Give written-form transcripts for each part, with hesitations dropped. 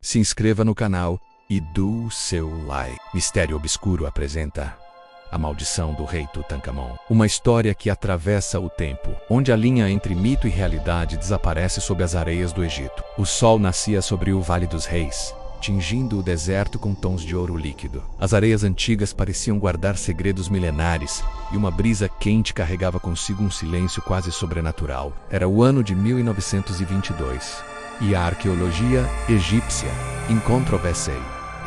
se inscreva no canal e dê o seu like. Mistério Obscuro apresenta A Maldição do Rei Tutankhamon. Uma história que atravessa o tempo, onde a linha entre mito e realidade desaparece sob as areias do Egito. O sol nascia sobre o Vale dos Reis, tingindo o deserto com tons de ouro líquido. As areias antigas pareciam guardar segredos milenares, e uma brisa quente carregava consigo um silêncio quase sobrenatural. Era o ano de 1922, e a arqueologia egípcia incontroversa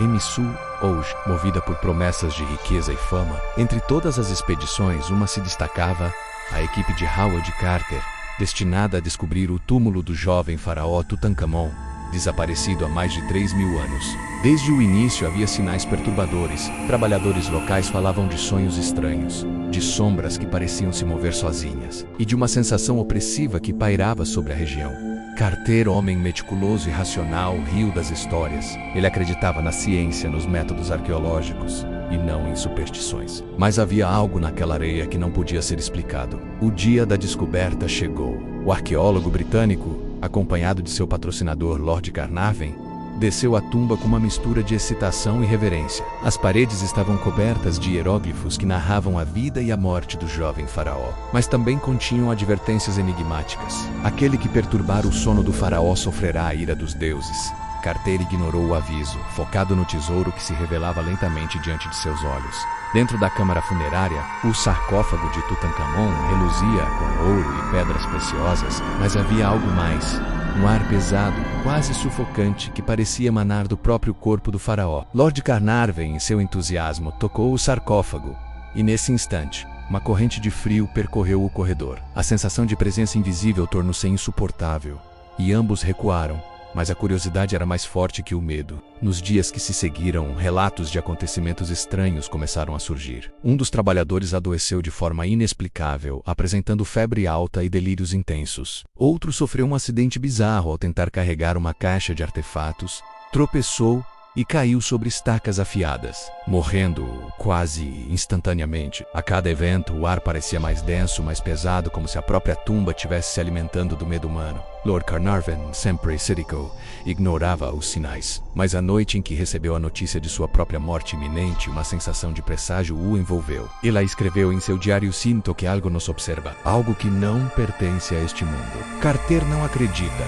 em Missu, hoje, movida por promessas de riqueza e fama. Entre todas as expedições, uma se destacava: a equipe de Howard Carter, destinada a descobrir o túmulo do jovem faraó Tutankhamon, desaparecido há mais de 3.000 anos. Desde o início havia sinais perturbadores. Trabalhadores locais falavam de sonhos estranhos, de sombras que pareciam se mover sozinhas, e de uma sensação opressiva que pairava sobre a região. Carter, homem meticuloso e racional, riu das histórias. Ele acreditava na ciência, nos métodos arqueológicos, e não em superstições. Mas havia algo naquela areia que não podia ser explicado. O dia da descoberta chegou. O arqueólogo britânico, acompanhado de seu patrocinador Lord Carnarvon, desceu à tumba com uma mistura de excitação e reverência. As paredes estavam cobertas de hieróglifos que narravam a vida e a morte do jovem faraó, mas também continham advertências enigmáticas. Aquele que perturbar o sono do faraó sofrerá a ira dos deuses. Carter ignorou o aviso, focado no tesouro que se revelava lentamente diante de seus olhos. Dentro da câmara funerária, o sarcófago de Tutankhamon reluzia com ouro e pedras preciosas, mas havia algo mais. Um ar pesado, quase sufocante, que parecia emanar do próprio corpo do faraó. Lord Carnarvon, em seu entusiasmo, tocou o sarcófago, e nesse instante, uma corrente de frio percorreu o corredor. A sensação de presença invisível tornou-se insuportável, e ambos recuaram. Mas a curiosidade era mais forte que o medo. Nos dias que se seguiram, relatos de acontecimentos estranhos começaram a surgir. Um dos trabalhadores adoeceu de forma inexplicável, apresentando febre alta e delírios intensos. Outro sofreu um acidente bizarro ao tentar carregar uma caixa de artefatos, tropeçou e caiu sobre estacas afiadas, morrendo quase instantaneamente. A cada evento, o ar parecia mais denso, mais pesado, como se a própria tumba estivesse se alimentando do medo humano. Lord Carnarvon, sempre cético, ignorava os sinais. Mas a noite em que recebeu a notícia de sua própria morte iminente, uma sensação de presságio o envolveu. Ele escreveu em seu diário: "Sinto que algo nos observa, algo que não pertence a este mundo. Carter não acredita,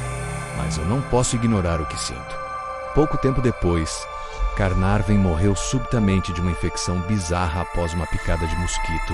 mas eu não posso ignorar o que sinto." Pouco tempo depois, Carnarvon morreu subitamente de uma infecção bizarra após uma picada de mosquito,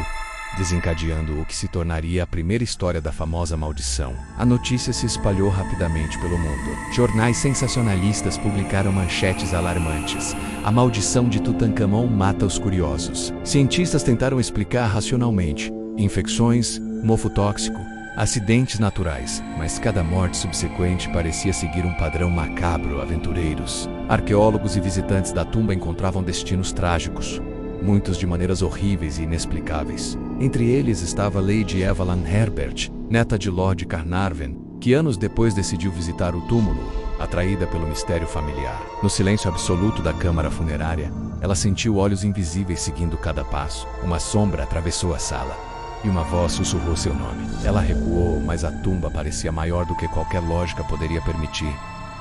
desencadeando o que se tornaria a primeira história da famosa maldição. A notícia se espalhou rapidamente pelo mundo. Jornais sensacionalistas publicaram manchetes alarmantes: "A maldição de Tutankhamon mata os curiosos." Cientistas tentaram explicar racionalmente: infecções, mofo tóxico, acidentes naturais, mas cada morte subsequente parecia seguir um padrão macabro. Aventureiros, arqueólogos e visitantes da tumba encontravam destinos trágicos, muitos de maneiras horríveis e inexplicáveis. Entre eles estava Lady Evelyn Herbert, neta de Lord Carnarvon, que anos depois decidiu visitar o túmulo, atraída pelo mistério familiar. No silêncio absoluto da câmara funerária, ela sentiu olhos invisíveis seguindo cada passo. Uma sombra atravessou a sala, e uma voz sussurrou seu nome. Ela recuou, mas a tumba parecia maior do que qualquer lógica poderia permitir,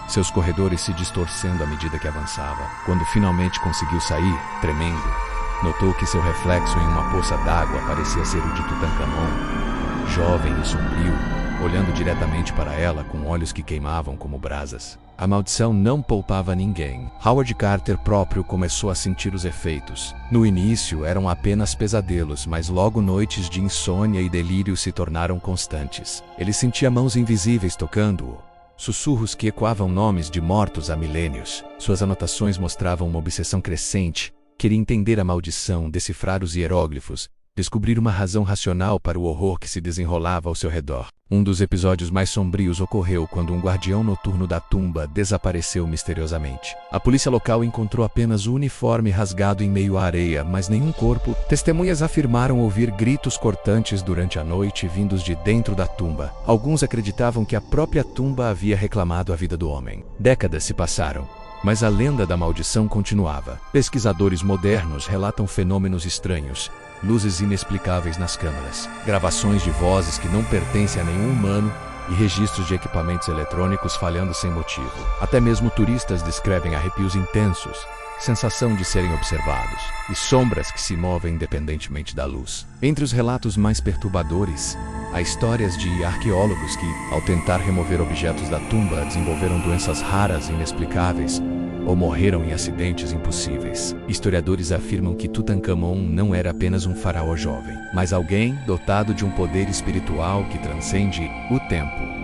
seus corredores se distorcendo à medida que avançava. Quando finalmente conseguiu sair, tremendo, notou que seu reflexo em uma poça d'água parecia ser o de Tutankhamon, jovem e sombrio, olhando diretamente para ela com olhos que queimavam como brasas. A maldição não poupava ninguém. Howard Carter próprio começou a sentir os efeitos. No início eram apenas pesadelos, mas logo noites de insônia e delírio se tornaram constantes. Ele sentia mãos invisíveis tocando-o, sussurros que ecoavam nomes de mortos há milênios. Suas anotações mostravam uma obsessão crescente. Queria entender a maldição, decifrar os hieróglifos, descobrir uma razão racional para o horror que se desenrolava ao seu redor. Um dos episódios mais sombrios ocorreu quando um guardião noturno da tumba desapareceu misteriosamente. A polícia local encontrou apenas o uniforme rasgado em meio à areia, mas nenhum corpo. Testemunhas afirmaram ouvir gritos cortantes durante a noite vindos de dentro da tumba. Alguns acreditavam que a própria tumba havia reclamado a vida do homem. Décadas se passaram, mas a lenda da maldição continuava. Pesquisadores modernos relatam fenômenos estranhos, luzes inexplicáveis nas câmaras, gravações de vozes que não pertencem a nenhum humano e registros de equipamentos eletrônicos falhando sem motivo. Até mesmo turistas descrevem arrepios intensos, sensação de serem observados, e sombras que se movem independentemente da luz. Entre os relatos mais perturbadores, há histórias de arqueólogos que, ao tentar remover objetos da tumba, desenvolveram doenças raras e inexplicáveis, ou morreram em acidentes impossíveis. Historiadores afirmam que Tutankhamon não era apenas um faraó jovem, mas alguém dotado de um poder espiritual que transcende o tempo.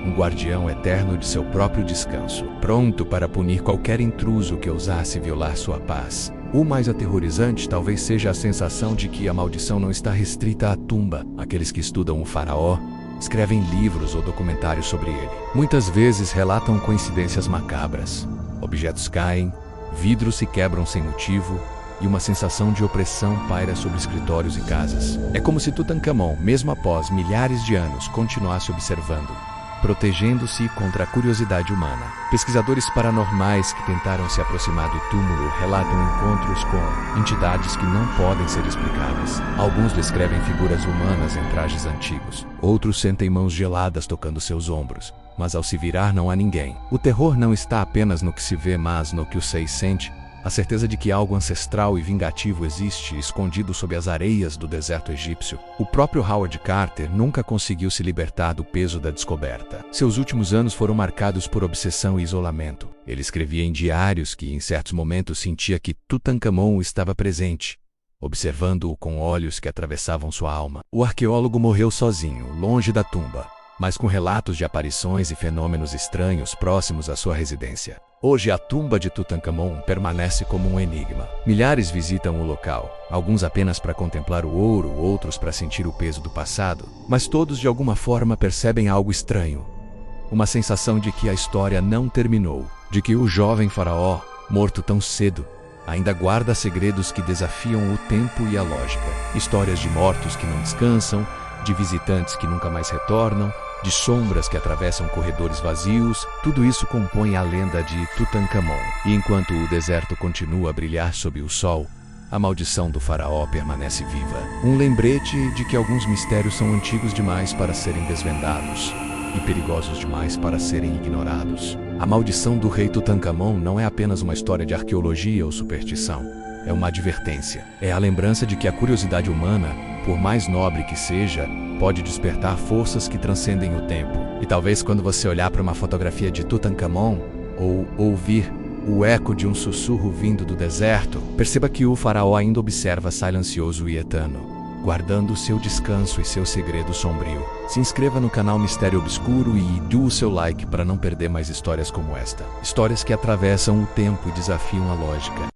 Um guardião eterno de seu próprio descanso, pronto para punir qualquer intruso que ousasse violar sua paz. O mais aterrorizante talvez seja a sensação de que a maldição não está restrita à tumba. Aqueles que estudam o faraó escrevem livros ou documentários sobre ele. Muitas vezes relatam coincidências macabras. Objetos caem, vidros se quebram sem motivo, e uma sensação de opressão paira sobre escritórios e casas. É como se Tutankhamon, mesmo após milhares de anos, continuasse observando, protegendo-se contra a curiosidade humana. Pesquisadores paranormais que tentaram se aproximar do túmulo relatam encontros com entidades que não podem ser explicadas. Alguns descrevem figuras humanas em trajes antigos. Outros sentem mãos geladas tocando seus ombros. Mas ao se virar não há ninguém. O terror não está apenas no que se vê, mas no que o seis sente. A certeza de que algo ancestral e vingativo existe escondido sob as areias do deserto egípcio. O próprio Howard Carter nunca conseguiu se libertar do peso da descoberta. Seus últimos anos foram marcados por obsessão e isolamento. Ele escrevia em diários que, em certos momentos, sentia que Tutankhamon estava presente, observando-o com olhos que atravessavam sua alma. O arqueólogo morreu sozinho, longe da tumba, mas com relatos de aparições e fenômenos estranhos próximos à sua residência. Hoje, a tumba de Tutankhamon permanece como um enigma. Milhares visitam o local, alguns apenas para contemplar o ouro, outros para sentir o peso do passado, mas todos de alguma forma percebem algo estranho. Uma sensação de que a história não terminou, de que o jovem faraó, morto tão cedo, ainda guarda segredos que desafiam o tempo e a lógica. Histórias de mortos que não descansam, de visitantes que nunca mais retornam, de sombras que atravessam corredores vazios, tudo isso compõe a lenda de Tutankhamon. E enquanto o deserto continua a brilhar sob o sol, a maldição do faraó permanece viva. Um lembrete de que alguns mistérios são antigos demais para serem desvendados e perigosos demais para serem ignorados. A maldição do rei Tutankhamon não é apenas uma história de arqueologia ou superstição. É uma advertência. É a lembrança de que a curiosidade humana, por mais nobre que seja, pode despertar forças que transcendem o tempo. E talvez quando você olhar para uma fotografia de Tutankhamon ou ouvir o eco de um sussurro vindo do deserto, perceba que o faraó ainda observa silencioso e etano, guardando seu descanso e seu segredo sombrio. Se inscreva no canal Mistério Obscuro e dê o seu like para não perder mais histórias como esta. Histórias que atravessam o tempo e desafiam a lógica.